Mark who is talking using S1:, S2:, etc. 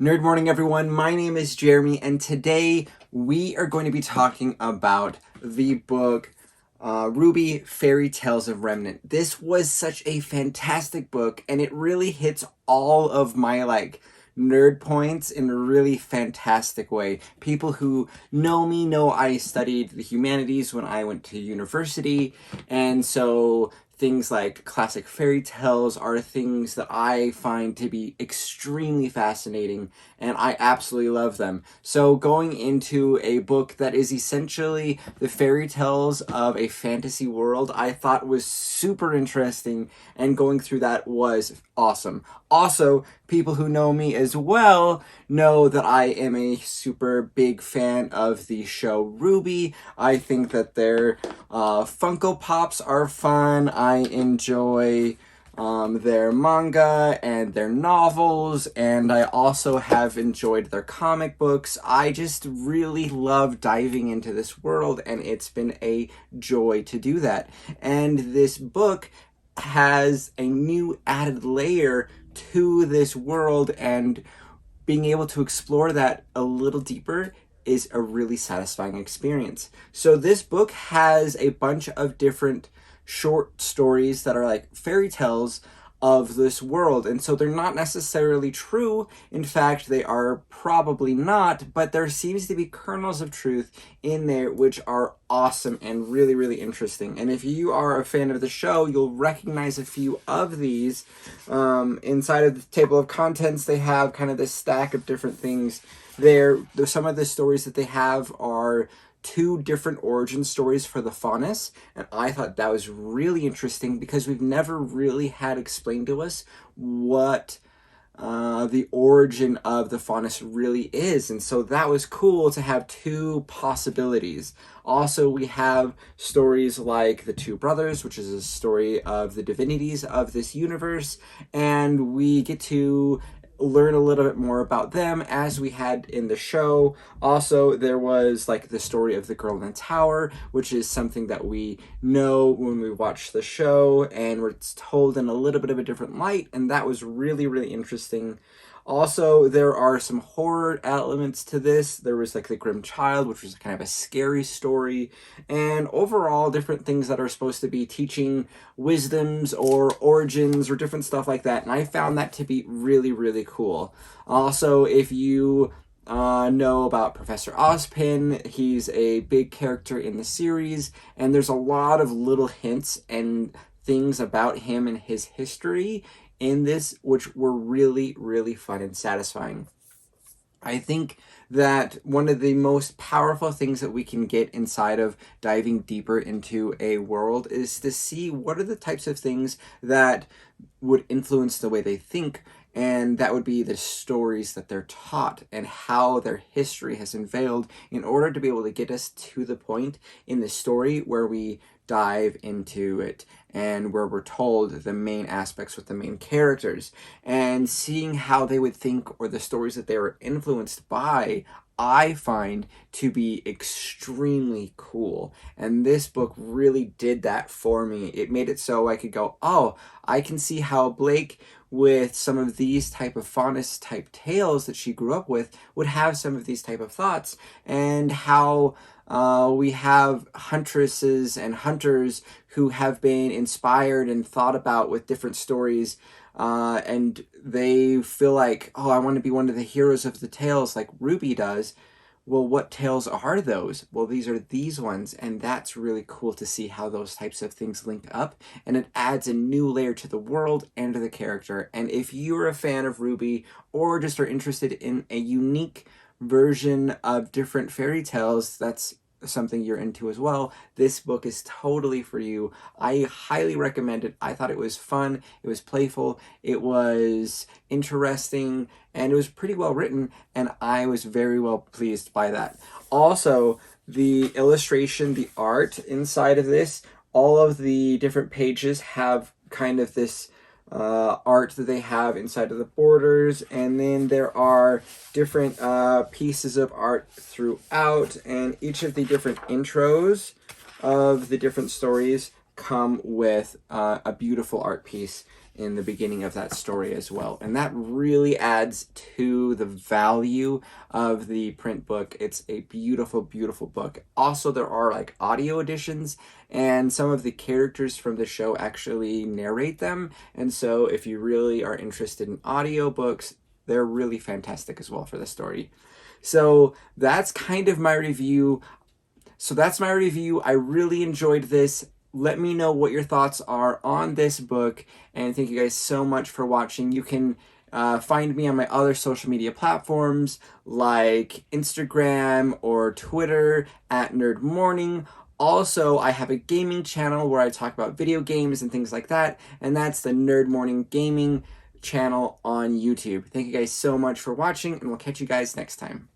S1: Nerd morning, everyone. My name is Jeremy, and today we are going to be talking about the book RWBY Fairy Tales of Remnant. This was such a fantastic book, and it really hits all of my nerd points in a really fantastic way. People who know me know I studied the humanities when I went to university, and so things like classic fairy tales are things that I find to be extremely fascinating, and I absolutely love them. So going into a book that is essentially the fairy tales of a fantasy world, I thought was super interesting, and going through that was awesome. Also, people who know me as well know that I am a super big fan of the show RWBY. I think that their Funko Pops are fun. I enjoy their manga and their novels, and I also have enjoyed their comic books. I just really love diving into this world, and it's been a joy to do that. And this book has a new added layer to this world, and being able to explore that a little deeper is a really satisfying experience. So this book has a bunch of different short stories that are like fairy tales of this world, and so they're not necessarily true. In fact, they are probably not, but there seems to be kernels of truth in there which are awesome and really, really interesting. And if you are a fan of the show, you'll recognize a few of these. Inside of the table of contents, they have kind of this stack of different things there. Some of the stories that they have are two different origin stories for the Faunus, and I thought that was really interesting because we've never really had explained to us what the origin of the Faunus really is, and so that was cool to have two possibilities. Also, we have stories like The Two Brothers, which is a story of the divinities of this universe, and we get to learn a little bit more about them as we had in the show. Also, there was like the story of the girl in the tower, which is something that we know when we watch the show, and it's told in a little bit of a different light, and that was really, really interesting. Also, there are some horror elements to this. There was like the Grim Child, which was kind of a scary story, and overall different things that are supposed to be teaching wisdoms or origins or different stuff like that, and I found that to be really, really cool. Also, if you know about Professor Ozpin, he's a big character in the series, and there's a lot of little hints and things about him and his history in this, which were really, really fun and satisfying. I think that one of the most powerful things that we can get inside of diving deeper into a world is to see what are the types of things that would influence the way they think, and that would be the stories that they're taught and how their history has unveiled in order to be able to get us to the point in the story where we dive into it and where we're told the main aspects with the main characters, and seeing how they would think or the stories that they were influenced by, I find to be extremely cool. And this book really did that for me. It made it so I could go, oh, I can see how Blake, with some of these type of Faunus type tales that she grew up with, would have some of these type of thoughts, and how we have huntresses and hunters who have been inspired and thought about with different stories, and they feel like, oh, I want to be one of the heroes of the tales like RWBY does. Well, what tales are those? Well, these are these ones, and that's really cool to see how those types of things link up, and it adds a new layer to the world and to the character. And if you're a fan of RWBY, or just are interested in a unique version of different fairy tales, that's something you're into as well, this book is totally for you. I highly recommend it. I thought it was fun, it was playful, it was interesting, and it was pretty well written, and I was very well pleased by that. Also, the illustration, the art inside of this, all of the different pages have kind of this art that they have inside of the borders, and then there are different pieces of art throughout, and each of the different intros of the different stories come with a beautiful art piece in the beginning of that story as well. And that really adds to the value of the print book. It's a beautiful, beautiful book. Also, there are like audio editions, and some of the characters from the show actually narrate them. And so if you really are interested in audiobooks, they're really fantastic as well for the story. So that's kind of my review. I really enjoyed this. Let me know what your thoughts are on this book, and thank you guys so much for watching. You can find me on my other social media platforms like Instagram or Twitter at Nerd Morning. Also, I have a gaming channel where I talk about video games and things like that, and that's the Nerd Morning Gaming channel on YouTube. Thank you guys so much for watching, and we'll catch you guys next time.